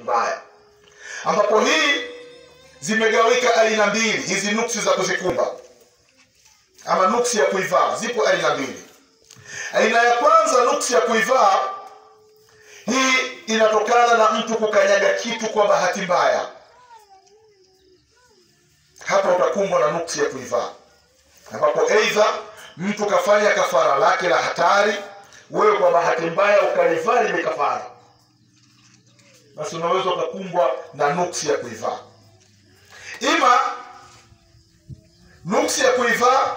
mbaya, ambapo hii zimegawika aina mbili. Hizi nuksi za kuzikumba ama nuksi ya kuivaa zipo aina mbili. Aina ya kwanza, nuksi ya kuivaa, hii inatokana na mtu kukanyaga kitu kwa bahati mbaya. Hapa utakumbwa na nuksi ya kuivaa, ambapo aidha mtu kafanya kafara lake la hatari, wewe kwa bahati mbaya ukalivaa ile kafara, basi unaweza ukakumbwa na nuksi ya kuivaa. Ima nuksi ya kuivaa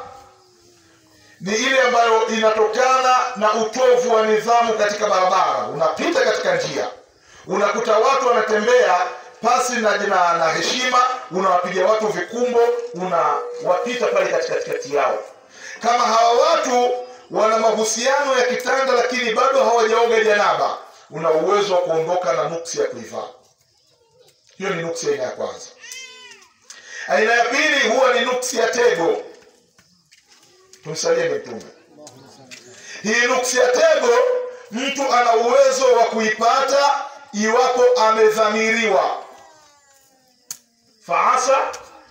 ni ile ambayo inatokana na utovu wa nidhamu katika barabara. Unapita katika njia, unakuta watu wanatembea pasi na heshima, unawapiga watu vikumbo, unawapita pale katikati yao. Kama hawa watu wana mahusiano ya kitanda lakini bado hawajaoga janaba, una uwezo wa kuondoka na nuksi ya kuivaa. Hiyo ni nuksi aina ya kwanza. Aina ya pili huwa ni nuksi ya tego. Tumsalie Mtume. Hii nuksi ya tego mtu ana uwezo wa kuipata iwapo amedhamiriwa. Faasa,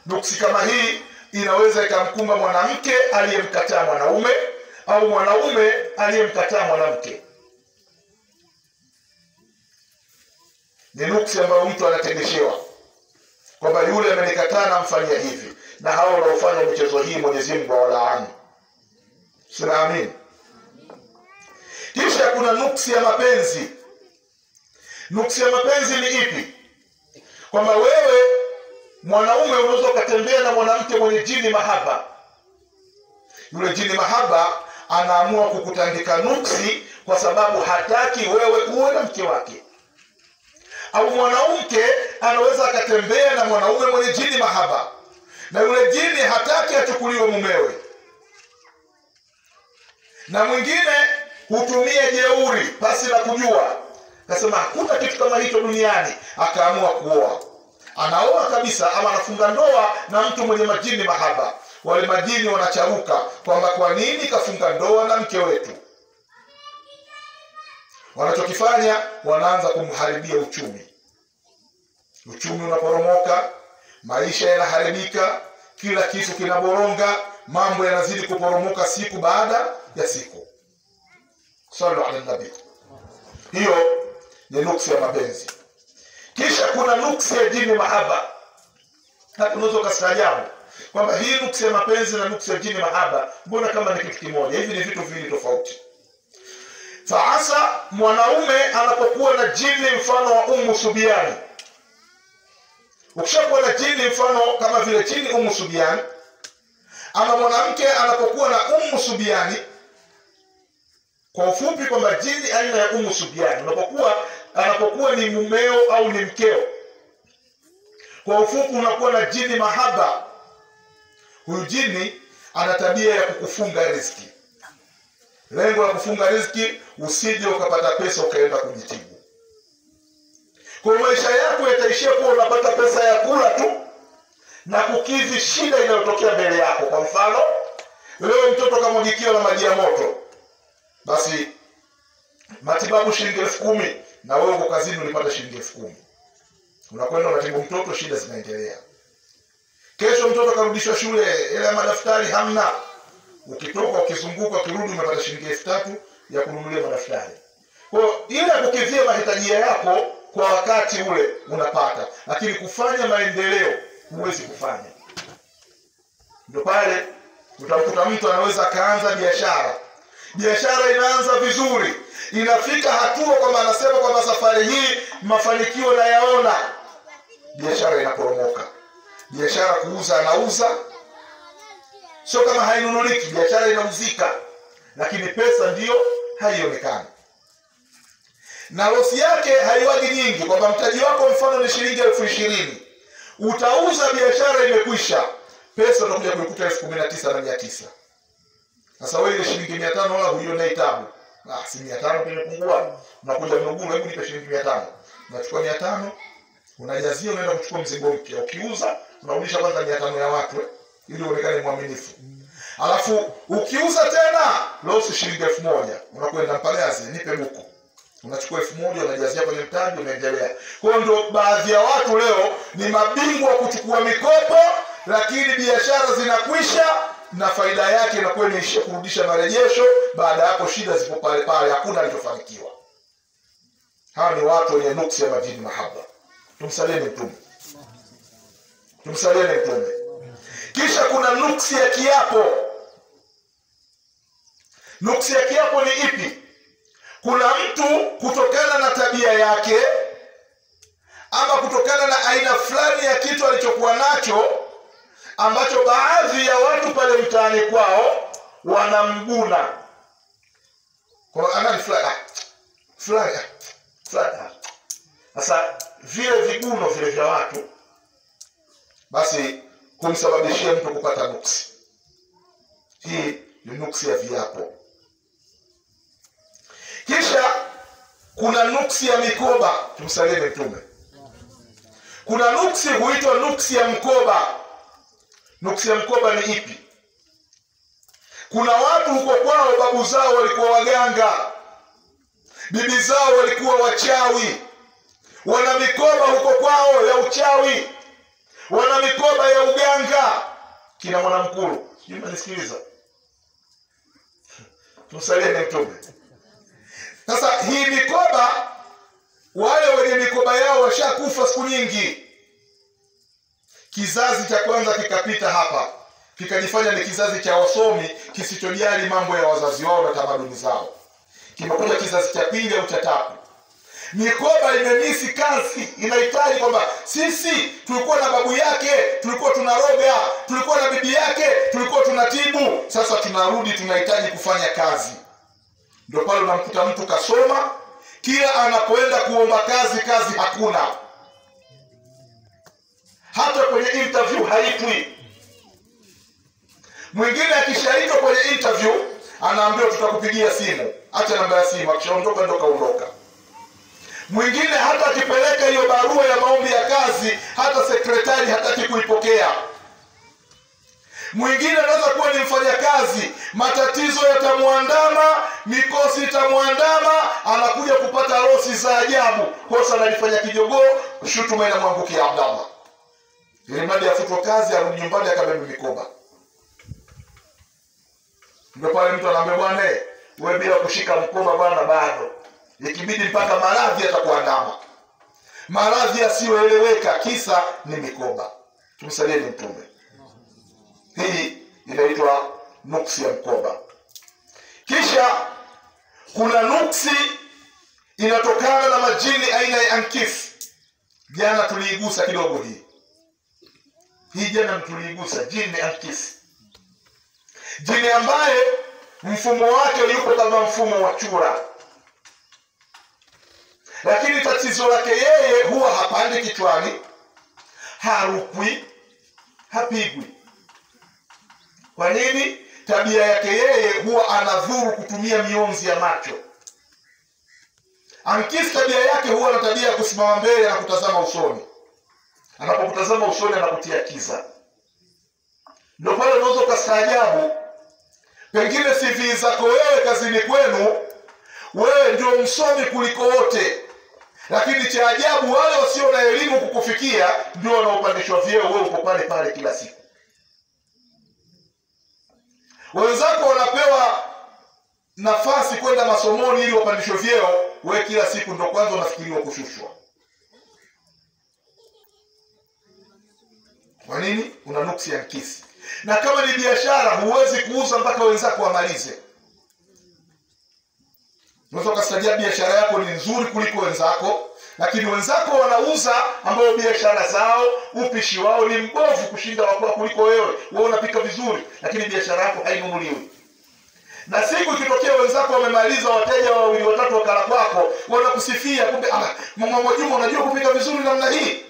nuksi kama hii inaweza ikamkumba mwanamke aliyemkataa mwanaume au mwanaume aliyemkataa mwanamke. Ni nuksi ambayo mtu anategeshewa kwamba yule amenikataa na mfanyia hivi, na hao wanaofanya michezo hii Mwenyezi Mungu awalaani. Sema amin. Kisha kuna nuksi ya mapenzi. Nuksi ya mapenzi ni ipi? Kwamba wewe mwanaume unaweza kutembea na mwanamke mwenye jini mahaba. Yule jini mahaba anaamua kukutandika nuksi kwa sababu hataki wewe uwe na mke wake. Au mwanamke anaweza akatembea na mwanaume mwenye jini mahaba, na yule jini hataki achukuliwe mumewe. Na mwingine hutumia jeuri pasi na kujua, akasema hakuna kitu kama hicho duniani, akaamua kuoa. Anaoa kabisa, ama anafunga ndoa na mtu mwenye majini mahaba. Wale majini wanacharuka kwamba kwa nini kafunga ndoa na mke wetu. Wanachokifanya, wanaanza kumharibia uchumi. Uchumi unaporomoka, maisha yanaharibika, kila kitu kinaboronga, mambo yanazidi kuporomoka siku baada ya siku. Sallu ala nabii. Hiyo ni nuksi ya mapenzi. Kisha kuna nuksi ya jini mahaba. Hata unaweza ukastaajabu kwamba hii nuksi ya mapenzi na nuksi ya jini mahaba mbona kama ni kitu kimoja? Hivi ni vitu viwili tofauti. Faasa, mwanaume anapokuwa na jini mfano wa Ummu Subiani. Ukishakuwa na jini mfano kama vile jini Ummu Subiani, ama mwanamke anapokuwa na Ummu Subiani, kwa ufupi kwamba jini aina ya Ummu Subiani anapokuwa ni mumeo au ni mkeo, kwa ufupi unakuwa na jini mahaba. Huyu jini ana tabia ya kukufunga riziki. Lengo la kufunga riziki, usije ukapata pesa ukaenda kujitibu. Kwa maisha yako yataishia kuwa unapata pesa ya kula tu na kukidhi shida inayotokea mbele yako. Kwa mfano, leo mtoto kamwagikiwa na maji ya moto, basi matibabu shilingi 10,000, na wewe uko kazini ulipata shilingi 10,000. Unakwenda unatibu mtoto, shida zinaendelea. Kesho mtoto karudishwa shule, ile madaftari hamna. Ukitoka ukizunguka ukirudi umepata shilingi 3,000 ya kununulia madaftari. Kwa ile kukidhia mahitaji yako kwa wakati ule unapata, lakini kufanya maendeleo huwezi kufanya. Ndio pale utakuta mtu anaweza kaanza biashara. Biashara inaanza vizuri, inafika hatua kwamba anasema kwamba safari hii mafanikio nayaona, biashara inaporomoka. Biashara kuuza anauza, sio kama hainunuliki, biashara inauzika, lakini pesa ndiyo haionekani. Na losi yake haiwagi nyingi, kwamba mtaji wako mfano ni shilingi 20,000, utauza, biashara imekwisha, pesa utakuja kuikuta 19,900. Sasa wewe ile shilingi 500 wala huione tabu. Si 500 imepungua. Unakuja Mnuguru, hebu nipe shilingi 500. Unachukua 500, unajazia, unaenda kuchukua mzigo mpya. Ukiuza, unarudisha kwanza 500 ya watu ili uonekane mwaminifu. Alafu ukiuza tena, losi shilingi 1,000. Unakwenda Mpagazi, nipe buku. Unachukua 1000 unajazia kwenye mtaji, unaendelea. Kwa hiyo ndio baadhi ya watu leo ni mabingwa kuchukua mikopo, lakini biashara zinakwisha na faida yake inakuwa imeisha kurudisha marejesho. Baada hapo shida zipo pale pale, hakuna alichofanikiwa. Hawa ni watu wenye nuksi ya majini mahaba. Tumsalieni Mtume. Tumsalieni Mtume. Kisha kuna nuksi ya kiapo. Nuksi ya kiapo ni ipi? Kuna mtu kutokana na tabia yake ama kutokana na aina fulani ya kitu alichokuwa nacho, ambacho baadhi ya watu pale mtaani kwao wanamguna. Kwa anani fulani. Sasa vile viguno vile vya watu basi kumsababishia mtu kupata nuksi. Hii ni nuksi ya viapo. Kisha kuna nuksi ya mikoba. Tumsalieni Mtume. Kuna nuksi huitwa nuksi ya mkoba. Nuksi ya mkoba ni ipi? Kuna watu huko kwao babu zao walikuwa waganga, bibi zao walikuwa wachawi, wana mikoba huko kwao ya uchawi, wana mikoba ya uganga. Kina Mwanamkuru, sijui mnanisikiliza? Tumsalieni Mtume. Sasa hii mikoba, wale wenye mikoba yao washakufa siku nyingi. Kizazi cha kwanza kikapita hapa, kikajifanya ni kizazi cha wasomi kisichojali mambo ya wazazi wao na tamaduni zao. Kimekuja kizazi cha pili au cha tatu, mikoba imemisi kazi. Inahitaji kwamba sisi tulikuwa na babu yake, tulikuwa tunaroga, tulikuwa na bibi yake, tulikuwa tunatibu, sasa tunarudi tunahitaji kufanya kazi. Ndio pale unamkuta mtu kasoma, kila anapoenda kuomba kazi hakuna. Hata kwenye interview haitwi. Mwingine akishaitwa kwenye interview anaambiwa tutakupigia simu, acha namba ya simu, akishaondoka ndo kaondoka. Mwingine hata akipeleka hiyo barua ya maombi ya kazi, hata sekretari hataki kuipokea. Mwingine anaweza kuwa ni mfanyakazi, matatizo yatamwandama, mikosi itamwandama, anakuja kupata losi za ajabu. Kosa analifanya kijogoo, shutuma inamwangukia Abdallah. Ili mradi afutwe kazi, arudi nyumbani akabebe mikoba. Ndio pale mtu anaambia bwana, wewe bila kushika mkoba bwana bado. Ikibidi mpaka maradhi atakuandama. Maradhi yasiyoeleweka, kisa ni mikoba. Tumsalieni Mtume. Hii inaitwa nuksi ya mkoba. Kisha kuna nuksi inatokana na majini aina ya Ankis. Jana tuliigusa kidogo hii. Jana tuliigusa jini Ankis. Jini ambaye mfumo wake yuko kama mfumo wa chura. Lakini tatizo lake yeye huwa hapandi kichwani, harukwi, hapigwi. Kwa nini? Tabia yake yeye huwa anadhuru kutumia mionzi ya macho. Ankis tabia yake huwa na tabia ya kusimama mbele na kutazama usoni. Anapokutazama usoni anakutia kiza. Ndio pale unaweza ukastaajabu, pengine CV zako wewe kazini kwenu, wewe ndio msomi kuliko wote. Lakini cha ajabu, wale wasio na elimu kukufikia ndio wanaopandishwa vyeo, wewe uko pale pale kila siku. Wenzako wanapewa nafasi kwenda masomoni ili wapandishwe vyeo, wewe kila siku ndio kwanza unafikiriwa kushushwa. Kwa nini? Una nuksi ya Ankis. Na kama ni biashara, huwezi kuuza mpaka wenzako wamalize. Unaweza kusajia biashara yako ni nzuri kuliko wenzako, lakini wenzako wanauza ambao biashara zao, upishi wao ni mbovu kushinda wako kuliko wewe. Wewe unapika vizuri, lakini biashara yako hainunuliwi. Na siku ikitokea wenzako wamemaliza, wateja wawili watatu wakala kwako, wanakusifia, kumbe Mama Mwajuma unajua kupika vizuri namna hii.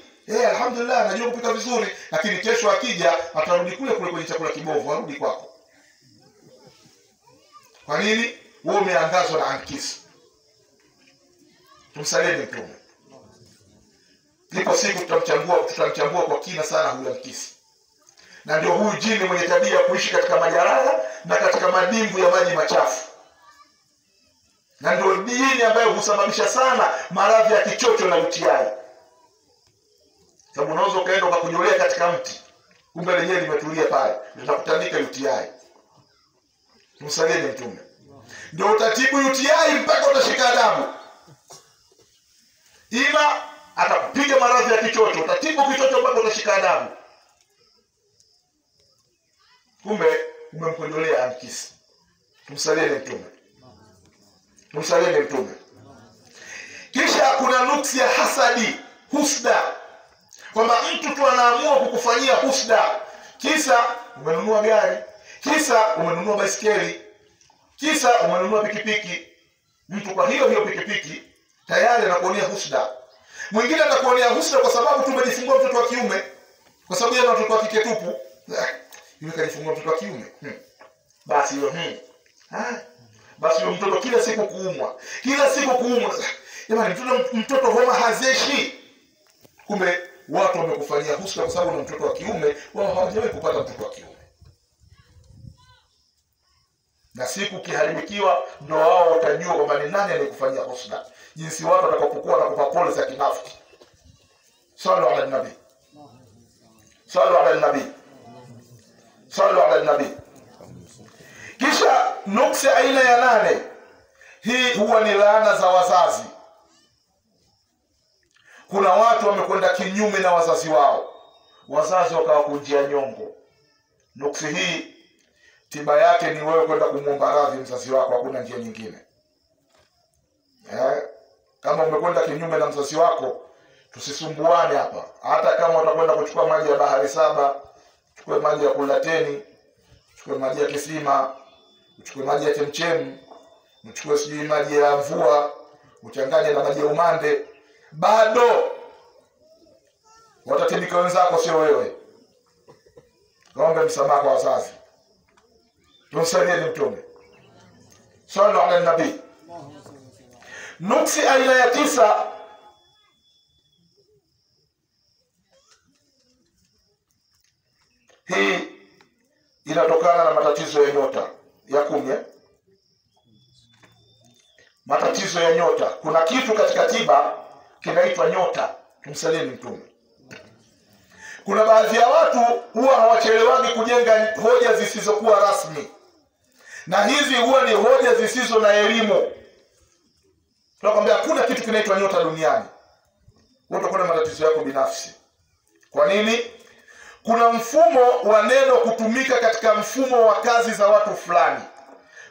Alhamdulillah najua kupika vizuri, lakini kesho akija atarudi kule kule kwenye chakula kibovu, arudi kwako. Kwa nini? Wewe umeangazwa na Ankis. Tumsalieni Mtume. Ipo siku tutamchambua kwa kina sana huyu Ankis. Na ndio huyu jini mwenye tabia kuishi katika majalala na katika madimbu ya maji machafu. na ndio dini ambayo husababisha sana maradhi ya kichocho na UTI. Sababu unaweza ukaenda ukakujolea katika mti, kumbe lenyewe limetulia pale, litakutandika UTI. Msalieni Mtume. Ndio utatibu UTI mpaka utashika adabu. Ima atakupiga maradhi ya kichocho, utatibu kichocho mpaka utashika adabu. Kumbe umemkojolea amkisi. Tumsalieni Mtume. Tumsalieni Mtume. Kisha kuna nuksi ya hasadi, husda. Kwamba mtu tu anaamua kukufanyia husda. Kisa umenunua gari, kisa umenunua baisikeli, kisa umenunua pikipiki. Mtu kwa hiyo pikipiki tayari anakuonea husda. Mwingine atakuonea husda kwa sababu tu umejifungua mtoto wa kiume, kwa sababu yeye ana mtoto wa kike tupu. Yule kajifungua mtoto wa kiume. Basi hiyo basi huyo mtoto kila siku kuumwa. Kila siku kuumwa. Jamani, mtoto homa hazeshi. Kumbe watu wamekufanyia husda kwa sababu una mtoto wa kiume, wao hawajawahi kupata mtoto wa kiume. Na siku kiharibikiwa ndio wao watajua kwamba ni nani anayekufanyia husda. Jinsi watu watakapokuwa na kupa pole za kinafiki. Sallu ala nabii. Sallu ala nabii. Sallu ala nabii. Kisha nuksi aina ya 8. Hii huwa ni laana za wazazi. Kuna watu wamekwenda kinyume na wazazi wao, wazazi wakawakunjia nyongo. Nuksi hii tiba yake ni wewe kwenda kumwomba radhi mzazi wako, hakuna njia nyingine. Kama umekwenda kinyume na mzazi wako, tusisumbuane hapa. Hata kama utakwenda kuchukua maji ya bahari 7, chukue maji ya Kulateni, chukue maji ya kisima, uchukue maji ya chemchem, uchukue sijui maji ya mvua, uchanganye na maji ya umande, bado watatibika wenzako, sio wewe. Kaombe msamaha kwa wazazi. Tumsalieni Mtume. Sallu ala nabii. Nuksi aina ya 9. Hii inatokana na matatizo ya nyota ya 10. Matatizo ya nyota. Kuna kitu katika tiba kinaitwa nyota. Tumsalieni Mtume. Kuna baadhi ya watu huwa hawachelewani kujenga hoja zisizokuwa rasmi, na hizi huwa ni hoja zisizo na elimu. Tunakwambia hakuna kitu kinaitwa nyota duniani. Wewe utakuwa na matatizo yako binafsi. Kwa nini? Kuna mfumo wa neno kutumika katika mfumo wa kazi za watu fulani.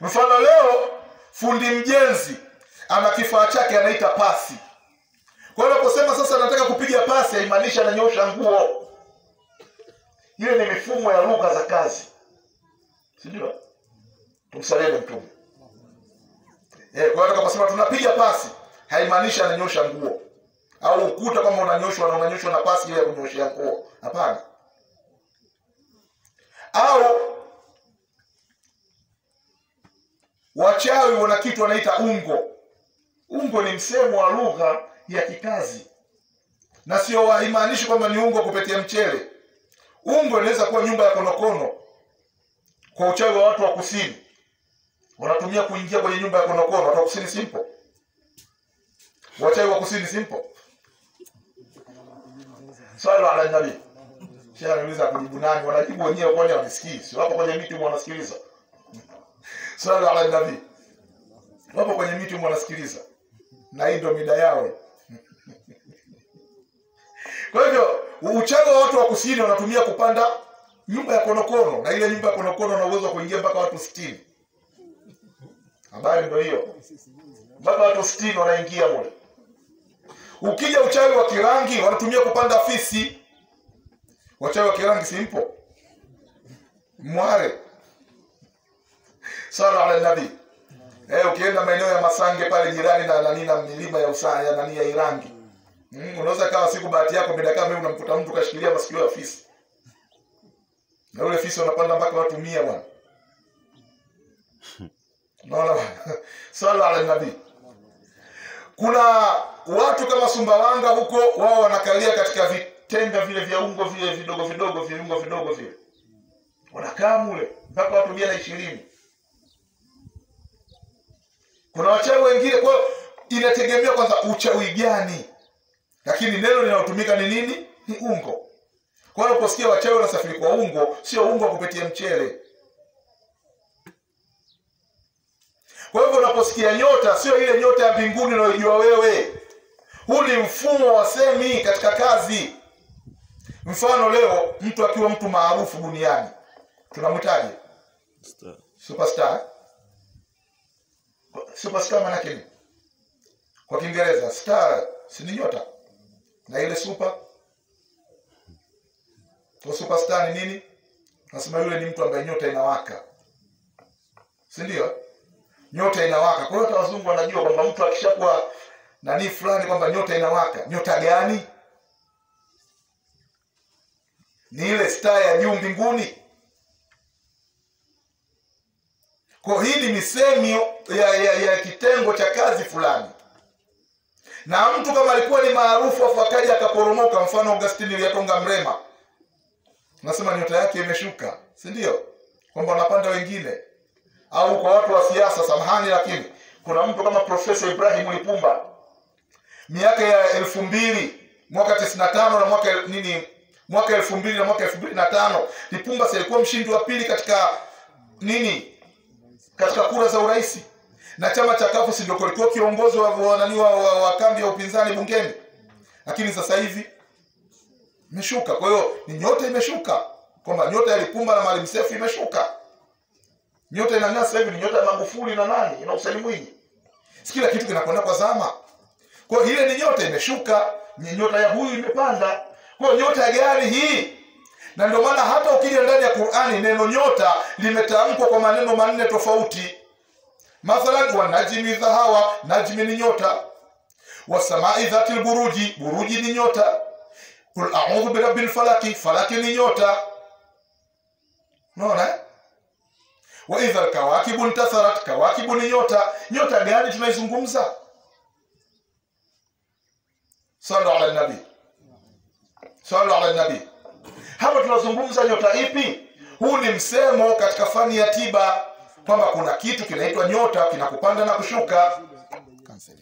Mfano, leo fundi mjenzi ana kifaa chake anaita pasi. Kwa hiyo unaposema sasa nataka kupiga pasi, haimaanishi ananyosha nguo. Hiyo ni mifumo ya lugha za kazi. Si ndio? Tumsalieni Mtume. Kwa hiyo unaposema tunapiga pasi, haimaanishi ananyosha nguo. Au ukuta kama unanyoshwa na pasi ile ya kunyoshia nguo. Hapana. Au wachawi wana kitu wanaita ungo. Ungo ni msemo wa lugha ya kikazi, na sio haimaanishi kwamba ni ungo kupetia mchele. Ungo inaweza kuwa nyumba ya konokono. Kwa uchawi wa watu wa kusini, wanatumia kuingia kwenye nyumba ya konokono. Watu wa kusini simple. Wachawi wa kusini simple. Sallu ala nabii. Sheikh anauliza kujibu nani? Wanajibu wenyewe, kwani wanisikii? Sio hapo kwenye miti wanasikiliza. Sallu ala nabii. Wapo kwenye miti wanasikiliza. Na hii ndio mida yao. Kwa hivyo uchawi wa watu wa kusini wanatumia kupanda nyumba ya konokono, na ile nyumba ya konokono ina uwezo kuingia mpaka watu 60. Habari ndio hiyo. Mpaka watu 60 wanaingia mule. Ukija uchawi wa kirangi wanatumia kupanda fisi. Wachawi wa kirangi simple. Mware. Sallu ala nabii. Ukienda maeneo ya Masange pale jirani na milima ya Usaya na ya Irangi. Unaweza kawa siku bahati yako midaka mimi unamkuta mtu kashikilia masikio ya fisi. Na ule fisi unapanda mpaka watu 100 bwana. Naona. Sallu ala nabii. Kuna watu kama Sumbawanga huko, wao wanakalia katika vitenga vile vya ungo vile vidogo vidogo vile. Wanakaa mule mpaka watu 120. Kuna wachawi wengine. Kwa hiyo inategemea kwanza uchawi gani, lakini neno linalotumika ni nini? Ni ungo. Kwa hiyo unaposikia wachawi wanasafiri kwa ungo, sio ungo wa kupitia mchele. Kwa hivyo unaposikia nyota, sio ile nyota ya mbinguni unayojua wewe. Huu ni mfumo wa semi katika kazi. Mfano leo mtu akiwa mtu maarufu duniani, tunamhitaji superstar. Superstar maana yake kwa Kiingereza star si ni nyota, na ile super, kwa superstar ni nini? Nasema yule ni mtu ambaye nyota inawaka, si ndio? Nyota inawaka. Kwa hiyo hata wazungu wanajua kwamba mtu akishakuwa nani fulani kwamba nyota inawaka. Nyota gani? Ni ile star ya juu mbinguni. Kwa hii ni misemi ya kitengo cha kazi fulani. Na mtu kama alikuwa ni maarufu afu akaja akaporomoka, mfano Augustine Lyatonga Mrema, nasema nyota yake imeshuka, si ndio? Kwamba wanapanda wengine. Au kwa watu wa siasa, samahani, lakini kuna mtu kama Profesa Ibrahim Lipumba, miaka ya 2000, mwaka 95 na mwaka 2000 na mwaka 2005, Lipumba alikuwa mshindi wa pili katika katika kura za urais, na chama cha CUF ndio kilikuwa kiongozi wa kambi ya upinzani bungeni. Lakini sasa hivi imeshuka. Kwa hiyo ni nyota imeshuka, kwamba nyota ya Lipumba na Maalim Seif imeshuka. Nyota inang'aa sasa hivi ni nyota ya Magufuli na nani? Na Hussein Mwinyi. Kila kitu kinakwenda kwa zama. Kwa hiyo ile ni nyota imeshuka, ni nyota ya huyu imepanda. Kwa hiyo nyota ya gani hii? Na ndio maana hata ukija ndani ya Qur'ani neno nyota limetamkwa kwa maneno manne tofauti. Mathalan, wa najmi idha hawa, najmi ni nyota. Wasamai dhatil buruji, buruji ni nyota. Qul a'udhu birabbil falaki, falaki ni nyota. Unaona? Wa idha kawakibu intatharat, kawakibu ni nyota. Nyota gani tunaizungumza? Sallu ala nabi, sallu ala nabi. Hapa tunazungumza nyota ipi? Huu ni msemo katika fani ya tiba kwamba kuna kitu kinaitwa nyota, kinakupanda na kushuka. Cancel.